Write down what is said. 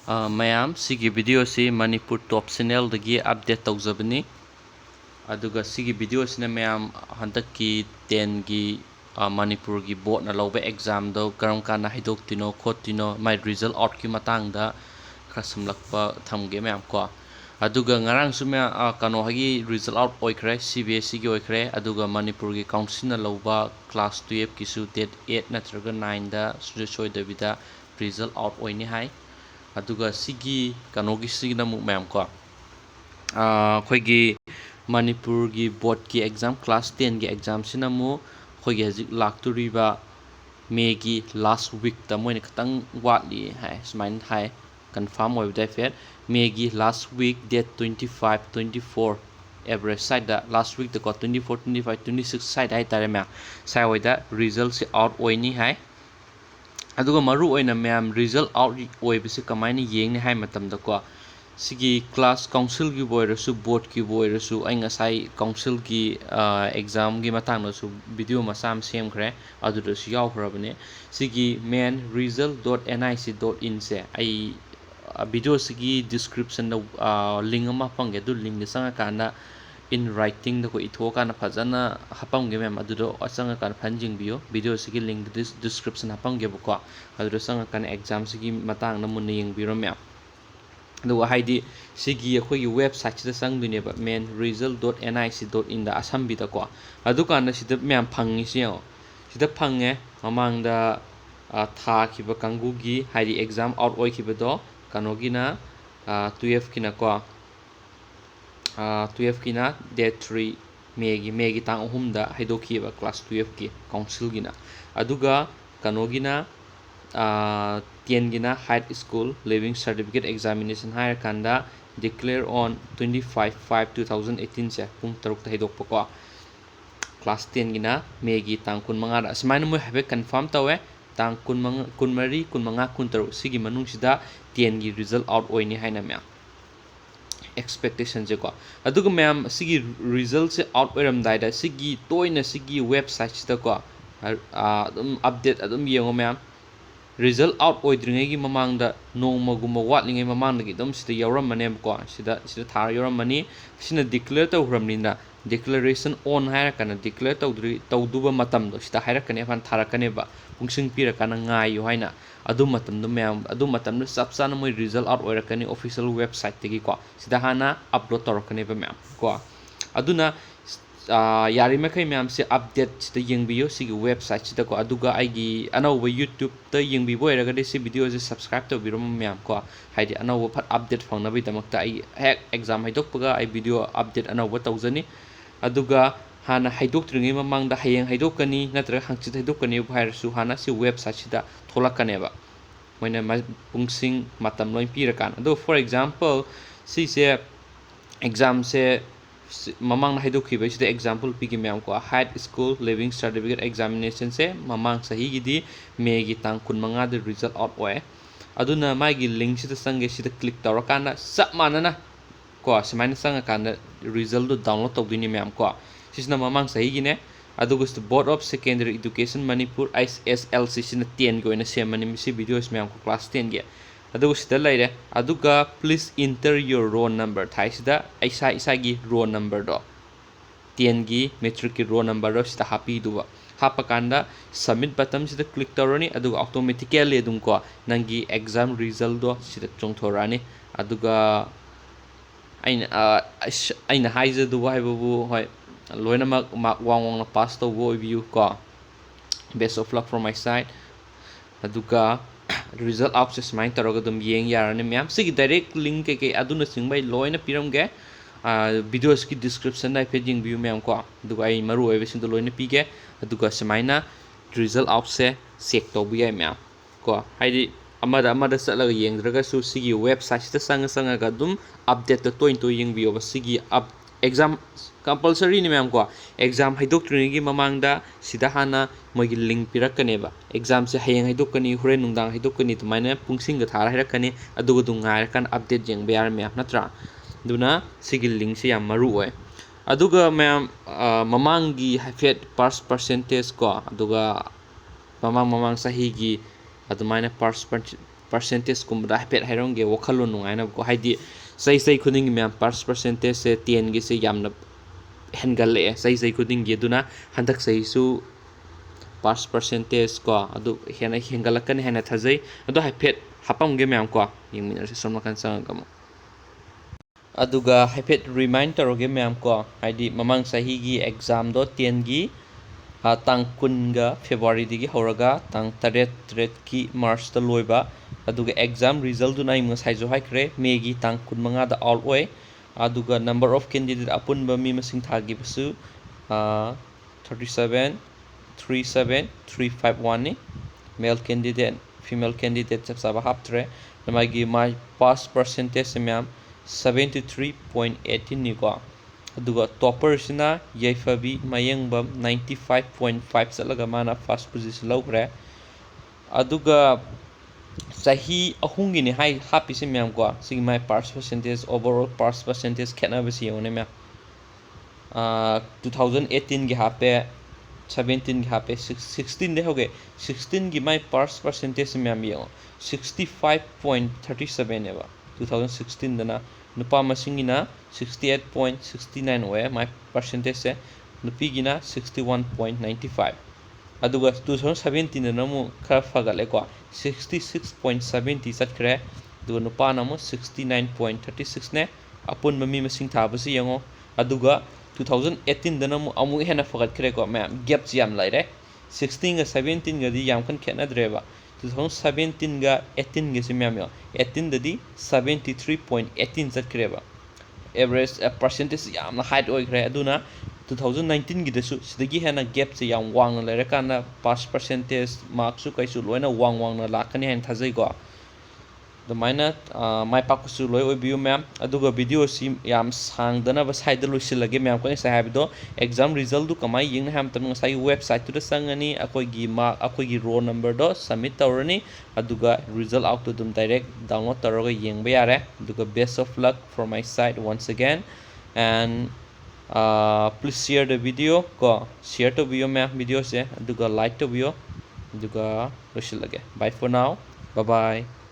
ꯃꯌꯥꯝ ꯁꯤꯒꯤ ꯚꯤꯗꯤꯑꯣꯁꯤ ꯃꯅꯤꯄꯨꯔ ꯇꯣꯞ ꯆꯦꯅꯦꯜꯗꯒꯤ ꯑꯞꯗꯦꯠ ꯇꯧꯖꯕꯅꯤ ꯑꯗꯨꯒ ꯁꯤꯒꯤ ꯚꯤꯗꯤꯑꯣꯁꯤꯅ ꯃꯌꯥꯝ ꯍꯟꯗꯛꯀꯤ 10ꯒꯤ ꯃꯅꯤꯄꯨꯔꯒꯤ ꯕꯣꯔꯗꯅ ꯂꯧꯕ ꯑꯦꯛꯖꯥꯝꯗꯣ ꯀꯔꯝ ꯀꯥꯟꯗ ꯍꯥꯏꯗꯣꯛꯇꯣꯏꯅꯣ ꯈꯣꯠꯇꯣꯏꯅꯣ ꯃꯥꯏ ꯔꯤꯖꯜ ꯑꯥꯎꯠꯀꯤ ꯃꯇꯥꯡꯗ ꯈꯔ ꯁꯝꯂꯛꯄ ꯊꯝꯒꯦ ꯃꯌꯥꯝ ꯀꯣ ꯑꯗꯨꯒ ꯉꯔꯥꯡꯁꯨ ꯃꯌꯥꯝ ꯀꯩꯅꯣꯒꯤ ꯔꯤꯖꯜ ꯑꯥꯎꯠ ꯑꯣꯏꯈ꯭ꯔꯦ CBSEꯒꯤ ꯑꯣꯏꯈ꯭ꯔꯦ ꯑꯗꯨꯒ ꯃꯅꯤꯄꯨꯔꯒꯤ ꯀꯥꯎꯟꯁꯤꯜꯅ ꯂꯧꯕ ꯀ꯭ꯂꯥꯁ 12ꯀꯤꯁꯨ ꯗꯦꯠ 8 ꯅꯠꯇ꯭ꯔꯒ 9ꯗ ꯁꯣꯏꯗꯕꯤꯗ ꯔꯤꯖꯜ ꯑꯥꯎꯠ ꯑꯣꯏꯅꯤ ꯍꯥꯏ ꯑꯗꯨꯒ ꯁꯤꯒꯤ ꯀꯩꯅꯣꯒꯤꯁꯤꯅ ꯑꯃꯨꯛ ꯃꯌꯥꯝ ꯀꯣ ꯑꯩꯈꯣꯏꯒꯤ ꯃꯅꯤꯄꯨꯔꯒꯤ ꯕꯣꯔꯗꯀꯤ ꯑꯦꯛꯖꯥꯝ ꯀ꯭ꯂꯥꯁ 10ꯒꯤ ꯑꯦꯛꯖꯥꯝꯁꯤꯅ ꯑꯃꯨꯛ ꯑꯩꯈꯣꯏꯒꯤ ꯍꯧꯖꯤꯛ ꯂꯥꯛꯇꯣꯔꯤꯕ ꯃꯦꯒꯤ ꯂꯥꯁ ꯋꯤꯛꯇ ꯃꯣꯏꯅ ꯈꯤꯇꯪ ꯋꯥꯠꯂꯤ ꯍꯥꯏ ꯁꯨꯃꯥꯏꯅ ꯍꯥꯏ ꯀꯟꯐꯥꯔꯝ ꯑꯣꯏꯕꯗ ꯍꯥꯏꯐꯦꯠ ꯃꯦꯒꯤ ꯂꯥꯁ ꯋꯤꯛ ꯗꯦꯠ 25 24 ꯑꯦꯚꯔꯦꯖ ꯁꯥꯏꯗ ꯂꯥꯁ ꯋꯤꯛꯇꯀꯣ 24 25 26 ꯁꯥꯏꯗ ꯍꯥꯏꯇꯥꯔꯦ ꯃꯌꯥꯝ ꯁꯥꯏꯋꯥꯏꯗ ꯔꯤꯖꯜꯁꯦ ꯑꯥꯎꯠ ꯑꯣꯏꯅꯤ ꯍꯥꯏ ꯑꯗꯨꯒ ꯃꯔꯨꯑꯣꯏꯅ ꯃꯌꯥꯝ ꯔꯤꯖꯜ ꯑꯥꯎꯠ ꯑꯣꯏꯕꯁꯤ ꯀꯃꯥꯏꯅ ꯌꯦꯡni ꯍꯥꯏ ꯃꯇꯝꯗꯀꯣ ꯁꯤꯒꯤ ꯀ꯭ꯂꯥꯁ ꯀꯥꯎꯟꯁꯤꯜꯒꯤꯕꯨ ꯑꯣꯏꯔꯁꯨ ꯕꯣꯔꯗꯀꯤꯕꯨ ꯑꯣꯏꯔꯁꯨ ꯑꯩ ꯉꯁꯥꯏ ꯀꯥꯎꯟꯁꯤꯜꯒꯤ ꯑꯦꯛꯖꯥꯝꯒꯤ ꯃꯇꯥꯡꯗꯁꯨ ꯚꯤꯗꯤꯑꯣ ꯃꯆꯥ ꯑꯃ ꯁꯦꯝꯈ꯭ꯔꯦ ꯑꯗꯨꯗꯁꯨ ꯌꯥꯎꯈ꯭ꯔꯕꯅꯦ ꯁꯤꯒꯤ ꯃꯦꯟ result.nic.in ꯁꯦ ꯑꯩ ꯚꯤꯗꯤꯑꯣꯁꯤꯒꯤ ꯗꯤꯁꯀ꯭ꯔꯤꯞꯁꯟꯗ ꯂꯤꯡ ꯑꯃ ꯍꯥꯞꯄꯝꯒꯦ ꯑꯗꯨ ꯂꯤꯡꯗ ꯆꯪꯉꯀꯥꯟꯗ ꯏꯟ ꯔꯥꯏꯇꯤꯡꯗ ꯑꯩꯈꯣꯏ ꯏꯊꯣꯛꯑꯀꯥꯟꯗ ꯐꯖꯅ ꯍꯥꯞꯄꯝꯒꯦ ꯃꯌꯥꯝ ꯑꯗꯨꯗꯣ ꯆꯪꯉꯀꯥꯟꯗ ꯐꯖꯅ ꯌꯦꯡꯕꯤꯌꯨ ꯚꯤꯗꯤꯑꯣꯁꯤꯒꯤ ꯂꯤꯡꯗ ꯗꯤꯁꯀ꯭ꯔꯤꯞꯁꯟ ꯍꯥꯞꯄꯝꯒꯦꯕꯀꯣ ꯑꯗꯨꯗ ꯆꯪꯉꯀꯥꯟꯗ ꯑꯦꯛꯖꯥꯝꯁꯤꯒꯤ ꯃꯇꯥꯡꯗ ꯃꯨꯟꯅ ꯌꯦꯡꯕꯤꯔꯣ ꯃꯌꯥꯝ ꯑꯗꯨꯒ ꯍꯥꯏꯗꯤ ꯁꯤꯒꯤ ꯑꯩꯈꯣꯏꯒꯤ ꯋꯦꯕꯁꯥꯏꯠꯁꯤꯗ ꯆꯪꯗꯣꯏꯅꯦꯕ main result.nic.in ꯗ ꯑꯁꯝꯕꯤꯗꯀꯣ ꯑꯗꯨꯀꯥꯟꯗ ꯁꯤꯗ ꯃꯌꯥꯝ ꯐꯪꯉꯤꯁꯤ ꯌꯦꯡꯉꯣ ꯁꯤꯗ ꯐꯪꯉꯦ ꯃꯃꯥꯡꯗ ꯊꯥꯈꯤꯕ ꯀꯥꯡꯕꯨꯒꯤ ꯍꯥꯏꯗꯤ ꯑꯦꯛꯖꯥꯝ ꯑꯥꯎꯠ ꯑꯣꯏꯈꯤꯕꯗꯣ ꯀꯩꯅꯣꯒꯤꯅ 12ꯀꯤꯅꯀꯣ 12ꯀꯤꯅ ꯗꯦꯠ 3 ꯃꯦꯒꯤ ꯇꯥꯡ 3ꯗ ꯍꯥꯏꯗꯣꯛꯈꯤꯕ ꯀ꯭ꯂꯥꯁ 12ꯀꯤ ꯀꯥꯎꯟꯁꯤꯜꯒꯤꯅ ꯑꯗꯨꯒ ꯀꯩꯅꯣꯒꯤꯅ 10ꯒꯤꯅ ꯍꯥꯏꯠ ꯁ꯭ꯀꯨꯜ ꯂꯤꯚꯤꯡ ꯁꯥꯔꯇꯤꯐꯤꯀꯦꯠ ꯑꯦꯛꯖꯥꯃꯤꯅꯦꯁꯟ ꯍꯥꯏꯔꯀꯥꯟꯗ ꯗꯤꯀ꯭ꯂꯦꯌꯔ ꯑꯣꯟ 25/5/2018ꯁꯦ ꯄꯨꯡ 3ꯗ ꯍꯩꯗꯣꯛꯄꯀꯣ ꯀ꯭ꯂꯥꯁ 10ꯒꯤꯅ ꯃꯦꯒꯤ ꯇꯥꯡ 15ꯗ ꯑꯁꯨꯃꯥꯏꯅ ꯃꯣꯏ ꯍꯥꯏꯐꯦꯠ ꯀꯟꯐꯥꯔꯝ ꯇꯧꯋꯦ ꯇꯥꯡ 23 15 13 ꯁꯤꯒꯤ ꯃꯅꯨꯡꯁꯤꯗ 10ꯒꯤ ꯔꯤꯖꯜ ꯑꯥꯎꯠ ꯑꯣꯏꯅꯤ ꯍꯥꯏꯅ ꯃꯌꯥꯝ ꯑꯦꯛꯁꯄꯦꯛꯇꯦꯁꯟꯁꯦꯀꯣ ꯑꯗꯨꯒ ꯃꯌꯥꯝ ꯁꯤꯒꯤ ꯔꯤꯖꯜꯁꯦ ꯑꯥꯎꯠ ꯑꯣꯏꯔꯝꯗꯥꯏꯗ ꯁꯤꯒꯤ ꯇꯣꯏꯅ ꯁꯤꯒꯤ ꯋꯦꯕꯁꯥꯏꯠꯁꯤꯗꯀꯣ ꯑꯗꯨꯝ ꯑꯞꯗꯦꯠ ꯑꯗꯨꯝ ꯌꯦꯡꯉꯣ ꯃꯌꯥꯝ ꯔꯤꯖꯜ ꯑꯥꯎꯠ ꯑꯣꯏꯗ꯭ꯔꯤꯉꯩꯒꯤ ꯃꯃꯥꯡꯗ ꯅꯣꯡꯃꯒꯨꯝꯕ ꯋꯥꯠꯂꯤꯉꯩ ꯃꯃꯥꯡꯗꯒꯤ ꯑꯗꯨꯝ ꯁꯤꯗ ꯌꯥꯎꯔꯝꯃꯅꯦꯕꯀꯣ ꯁꯤꯗ ꯊꯥꯔ ꯌꯥꯎꯔꯝꯃꯅꯤ ꯁꯤꯅ ꯗꯤꯀ꯭ꯂꯦꯌꯔ ꯇꯧꯈ꯭ꯔꯕꯅꯤꯅ ꯗꯤꯀ꯭ꯂꯔꯦꯁꯟ ꯑꯣꯟ ꯍꯥꯏꯔꯀꯥꯟꯗ ꯗꯤꯀ꯭ꯂꯦꯌꯔ ꯇꯧꯗꯨꯕ ꯃꯇꯝꯗꯣ ꯁꯤꯗ ꯍꯥꯏꯔꯛꯀꯅꯤ ꯊꯥꯔꯛꯀꯅꯦꯕ ꯄꯨꯡꯁꯤꯡ ꯄꯤꯔꯀꯥꯟꯗ ꯉꯥꯏꯌꯨ ꯍꯥꯏꯅ ꯑꯗꯨ ꯃꯇꯝꯗ ꯃꯌꯥꯝ ꯑꯗꯨ ꯃꯇꯝꯗ ꯆꯞ ꯆꯥꯅ ꯃꯣꯏ ꯔꯤꯖꯜ ꯑꯥꯎꯠ ꯑꯣꯏꯔꯛꯀꯅꯤ ꯑꯣꯐꯤꯁꯤꯌꯦꯜ ꯋꯦꯕꯁꯥꯏꯠꯇꯒꯤꯀꯣ ꯁꯤꯗ ꯍꯥꯟꯅ ꯑꯞꯂꯣꯗ ꯇꯧꯔꯛꯀꯅꯦꯕ ꯃꯌꯥꯝ ꯀꯣ ꯑꯗꯨꯅ ꯌꯥꯔꯤꯃꯈꯩ ꯃꯌꯥꯝꯁꯦ ꯑꯞꯗꯦꯠ ꯁꯤꯗ ꯌꯦꯡꯕꯤꯌꯨ ꯁꯤꯒꯤ ꯋꯦꯕꯁꯥꯏꯠꯁꯤꯗꯀꯣ ꯑꯗꯨꯒ ꯑꯩꯒꯤ ꯑꯅꯧꯕ ꯌꯨꯇ꯭ꯌꯨꯕꯇ ꯌꯦꯡꯕꯤꯕ ꯑꯣꯏꯔꯒꯗꯤ ꯁꯤ ꯚꯤꯗꯤꯑꯣꯁꯦ ꯁꯕꯁꯀ꯭ꯔꯥꯏꯕ ꯇꯧꯕꯤꯔꯝꯃꯣ ꯃꯌꯥꯝ ꯀꯣ ꯍꯥꯏꯗꯤ ꯑꯅꯧꯕ ꯑꯞꯗꯦꯠ ꯐꯪꯅꯕꯒꯤꯗꯃꯛꯇ ꯑꯩ ꯍꯦꯛ ꯑꯦꯛꯖꯥꯝ ꯍꯩꯗꯣꯛꯄꯒ ꯑꯩ ꯚꯤꯗꯤꯑꯣ ꯑꯞꯗꯦꯠ ꯑꯅꯧꯕ ꯇꯧꯖꯅꯤ ꯑꯗꯨꯒ ꯍꯥꯟꯅ ꯍꯩꯗꯣꯛꯇ꯭ꯔꯤꯉꯩ ꯃꯃꯥꯡꯗ ꯍꯌꯦꯡ ꯍꯩꯗꯣꯛꯀꯅꯤ ꯅꯠꯇ꯭ꯔꯒ ꯍꯪꯆꯤꯠ ꯍꯩꯗꯣꯛꯀꯅꯤꯕꯨ ꯍꯥꯏꯔꯁꯨ ꯍꯥꯟꯅ ꯁꯤ ꯋꯦꯕꯁꯥꯏꯠꯁꯤꯗ ꯊꯣꯛꯂꯛꯀꯅꯦꯕ ꯃꯣꯏꯅ ꯄꯨꯡꯁꯤꯡ ꯃꯇꯝ ꯂꯣꯏ ꯄꯤꯔꯀꯥꯟꯗ ꯑꯗꯣ ꯐꯣꯔ ꯑꯦꯛꯖꯥꯝꯄꯜ ꯁꯤꯁꯦ ꯑꯦꯛꯖꯥꯝꯁꯦ ꯃꯃꯥꯡꯗ ꯍꯩꯗꯣꯛꯈꯤꯕꯁꯤꯗ ꯑꯦꯛꯖꯥꯝꯄꯜ ꯄꯤꯒꯦ ꯃꯌꯥꯝꯀꯣ ꯍꯥꯏꯠ ꯁ꯭ꯀꯨꯜ ꯂꯤꯚꯤꯡ ꯁꯥꯔꯇꯤꯐꯤꯀꯦꯠ ꯑꯦꯛꯖꯥꯃꯤꯅꯦꯁꯟꯁꯦ ꯃꯃꯥꯡ ꯆꯍꯤꯒꯤꯗꯤ ꯃꯦꯒꯤ ꯇꯥꯡ 15ꯗ ꯔꯤꯖꯜ ꯑꯥꯎꯠ ꯑꯣꯏ ꯑꯗꯨꯅ ꯃꯥꯒꯤ ꯂꯤꯡꯁꯤꯗ ꯆꯪꯒꯦ ꯁꯤꯗ ꯀ꯭ꯂꯤꯛ ꯇꯧꯔꯀꯥꯟꯗ ꯆꯞ ꯃꯥꯟꯅꯅ ꯀꯣ ꯁꯨꯃꯥꯏꯅ ꯆꯪꯉꯀꯥꯟꯗ ꯔꯤꯖꯜꯗꯣ ꯗꯥꯎꯟꯂꯣꯗ ꯇꯧꯗꯣꯏꯅꯤ ꯃꯌꯥꯝ ꯀꯣ ꯁꯤꯁꯤꯅ ꯃꯃꯥꯡ ꯆꯍꯤꯒꯤꯅꯦ ꯑꯗꯨꯒ board of secondary education Manipur SSLC ꯁꯤꯅ 10ꯒꯤ ꯑꯣꯏꯅ ꯁꯦꯝꯕꯅꯤ ꯃꯁꯤ ꯚꯤꯗꯤꯑꯣꯁꯤ ꯃꯌꯥꯝꯀꯣ ꯀ꯭ꯂꯥꯁ 10ꯒꯤ ꯑꯗꯨꯒ ꯁꯤꯗ ꯂꯩꯔꯦ ꯑꯗꯨꯒ please enter your roll number ꯊꯥꯏꯁꯤꯗ ꯏꯁꯥꯒꯤ ꯔꯣꯜ ꯅꯝꯕꯔꯗꯣ 10ꯒꯤ ꯃꯦꯇ꯭ꯔꯤꯛꯀꯤ ꯔꯣꯜ ꯅꯝꯕꯔꯗꯣ ꯁꯤꯗ ꯍꯥꯞꯄꯤꯗꯨꯕ ꯍꯥꯞꯄꯀꯥꯟꯗ ꯁꯕꯃꯤꯠ ꯕꯇꯟꯁꯤꯗ ꯀ꯭ꯂꯤꯛ ꯇꯧꯔꯅꯤ ꯑꯗꯨꯒ ꯑꯣꯇꯣꯃꯦꯇꯤꯀꯦꯜꯂꯤ ꯑꯗꯨꯝ ꯀꯣ ꯅꯪꯒꯤ ꯑꯦꯛꯖꯥꯝ ꯔꯤꯖꯜꯗꯣ ꯁꯤꯗ ꯆꯣꯡꯊꯣꯔꯛꯑꯅꯤ ꯑꯗꯨꯒ ꯑꯩꯅ ꯍꯥꯏꯖꯗꯨꯕ ꯍꯥꯏꯕꯕꯨ ꯍꯣꯏ ꯂꯣꯏꯅꯃꯛ ꯃꯥꯔꯛ ꯋꯥꯡꯅ ꯄꯥꯁ ꯇꯧꯕ ꯑꯣꯏꯕꯤꯌꯨ ꯀꯣ best of luck from my side ꯑꯗꯨꯒ ꯔꯤꯖꯜ ꯑꯥꯎꯠꯁꯦ ꯁꯨꯃꯥꯏꯅ ꯇꯧꯔꯒ ꯑꯗꯨꯝ ꯌꯦꯡ ꯌꯥꯔꯅꯤ ꯃꯌꯥꯝ ꯁꯤꯒꯤ ꯗꯥꯏꯔꯦꯛ ꯂꯤꯡ ꯀꯩꯀꯩ ꯑꯗꯨꯅꯆꯤꯡꯕ ꯑꯩ ꯂꯣꯏꯅ ꯄꯤꯔꯝꯒꯦ ꯚꯤꯗꯤꯑꯣꯁꯀꯤ ꯗꯤꯁꯀ꯭ꯔꯤꯞꯁꯟꯗ ꯍꯥꯏꯐꯦꯠ ꯌꯦꯡꯕꯤꯌꯨ ꯃꯌꯥꯝ ꯀꯣ ꯑꯗꯨꯒ ꯑꯩ ꯃꯔꯨ ꯑꯣꯏꯕꯁꯤꯡꯗꯣ ꯂꯣꯏꯅ ꯄꯤꯒꯦ ꯑꯗꯨꯒ ꯁꯨꯃꯥꯏꯅ ꯔꯤꯖꯜ ꯑꯥꯎꯠꯁꯦ ꯆꯦꯛ ꯇꯧꯕ ꯌꯥꯏ ꯃꯌꯥꯝ ꯀꯣ ꯍꯥꯏꯗꯤ ꯑꯃꯗ ꯆꯠꯂꯒ ꯌꯦꯡꯗ꯭ꯔꯒꯁꯨ ꯁꯤꯒꯤ ꯋꯦꯕꯁꯥꯏꯠꯁꯤꯗ ꯆꯪꯉꯒ ꯑꯗꯨꯝ ꯑꯞꯗꯦꯠꯇꯣ ꯇꯣꯏꯅ ꯌꯦꯡꯕꯤꯌꯣꯕ ꯁꯤꯒꯤ ꯑꯦꯛꯖꯥꯝ ꯀꯝꯄꯜꯁꯔꯤꯅꯤ ꯃꯌꯥꯝ ꯀꯣ ꯑꯦꯛꯖꯥꯝ ꯍꯩꯗꯣꯛꯇ꯭ꯔꯤꯉꯩꯒꯤ ꯃꯃꯥꯡꯗ ꯁꯤꯗ ꯍꯥꯟꯅ ꯃꯣꯏꯒꯤ ꯂꯤꯡ ꯄꯤꯔꯛꯀꯅꯦꯕ ꯑꯦꯛꯖꯥꯝꯁꯦ ꯍꯌꯦꯡ ꯍꯩꯗꯣꯛꯀꯅꯤ ꯍꯣꯔꯦꯟ ꯅꯨꯡꯗꯥꯡ ꯍꯩꯗꯣꯛꯀꯅꯤ ꯑꯗꯨꯃꯥꯏꯅ ꯄꯨꯡꯁꯤꯡꯒ ꯊꯥꯔ ꯍꯥꯏꯔꯛꯀꯅꯤ ꯑꯗꯨꯒ ꯑꯗꯨꯝ ꯉꯥꯏꯔꯀꯥꯟꯗ ꯑꯞꯗꯦꯠ ꯌꯦꯡꯕ ꯌꯥꯔꯦ ꯃꯌꯥꯝ ꯅꯠꯇ꯭ꯔꯥ ꯑꯗꯨꯅ ꯁꯤꯒꯤ ꯂꯤꯡꯁꯦ ꯌꯥꯝ ꯃꯔꯨ ꯑꯣꯏ ꯑꯗꯨꯒ ꯃꯌꯥꯝ ꯃꯃꯥꯡꯒꯤ ꯍꯥꯏꯐꯦꯠ ꯄꯥꯔꯁꯦꯟꯇꯦꯖ ꯀꯣ ꯑꯗꯨꯒ ꯃꯃꯥꯡ ꯆꯍꯤꯒꯤ ꯑꯗꯨꯃꯥꯏꯅ percentage-ꯀꯨꯝꯕꯗ ꯍꯥꯏꯐꯦꯠ ꯍꯥꯏꯔꯝꯒꯦ ꯋꯥꯈꯜꯂꯣꯟ ꯅꯨꯡꯉꯥꯏꯅꯕꯀꯣ ꯍꯥꯏꯗꯤ ꯆꯍꯤ ꯈꯨꯗꯤꯡꯒꯤ ꯃꯌꯥꯝ percentage-ꯁꯦ 10ꯒꯤꯁꯦ ꯌꯥꯝꯅ ꯍꯦꯟꯒꯠꯂꯛꯑꯦ ꯆꯍꯤ ꯈꯨꯗꯤꯡꯒꯤ ꯑꯗꯨꯅ ꯍꯟꯗꯛ ꯆꯍꯤꯁꯨ percentage ko adu hena hengalakkan hena thajai adu haiphet hapamge ma'am ko yengminarse somnakan changam aduga haiphet remind taroge ma'am ko haidi mamang sahi gi exam do 10 gi tang kun ga February digi horaga tang taret ki March da loiba aduga exam result du nai ngasai jo haikre May gi tang kun manga da all oi aduga number of candidate apun ba mi masing thagi basu 37,351 ni male candidate female candidate chap saba haptre namagi my pass percentage ma'am 73.18 ni ko aduga topper sina yaifabi mayengbam 95.5 chalaga mana first position lawre aduga sahi ahungi ni hai happy se ma'am ko sing my pass percentage overall pass percentage khena basi yone ma'am 2018 gi hape 17 gi hape 16 de hoge 16 gi my pass percentage ma'am yo 65.37 eba 2016 dana nupa masingina 68.69 oe my percentage se nupi gina 61.95 aduga 2017 dana mu khara fagale ko 66.70 chatkre aduga nupa na mu 69.36 ne apun mami masing thabasi yango aduga 2018 dana mu amu hena fagat kre ko ma'am gap jam laire 16 ga 17 ga di yam kan khena dreba 2017 ga 18 ga se ma'am yo 18 da di 73.18 zat kreba average percentage yam na height oi kre aduna 2019 gi dasu sidagi hena gap se yam wang na laire kana pass percentage marks su kaisu loina wang na lakani hen thajai ko the minor my pakusu loi obiu ma'am aduga video si yam sangdana ba side loisilage ma'am ko sai habido exam result du kamai yeng ham tam sai website tu da sangani akoi gi mark akoi gi roll number do submit tawrani aduga result out to dum direct download taraga yeng ba yare aduga best of luck from my side once again and please share the video ko share to video ma'am video se aduga like to video aduga loisilage bye for now bye bye